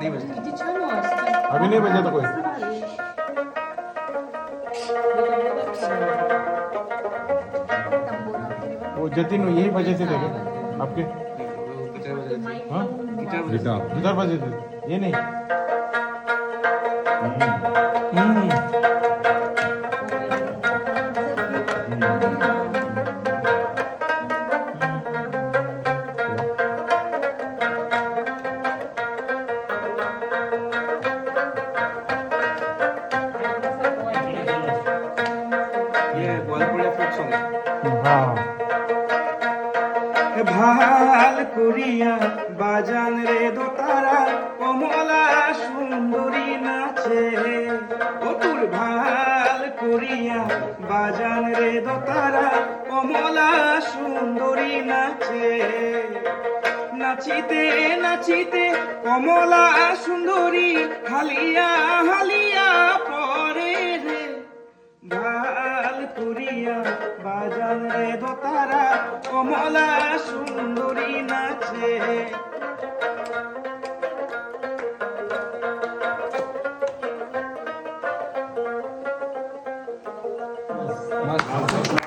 नहीं बजे। अभी नहीं बजा तो कोई। वो जतिन यही बजे थे क्या आपके? गिटार बजे थे। हाँ गिटार बजे थे। गिटार गिटार बजे थे ये नहीं। ये गोलपुरे फोक सॉन्ग है। हाँ ভাল করিয়া বাজান রে দোতারা কমলা সুন্দরী নাচে ও তোর ভাল করিয়া বাজান রে দোতারা কমলা সুন্দরী নাচে নাচিতে নাচিতে কমলা সুন্দরী হালিয়া হালিয়া পরে রে ভাল করিয়া বাজান রে দোতারা কমলা সুন্দরী নাচে मस्त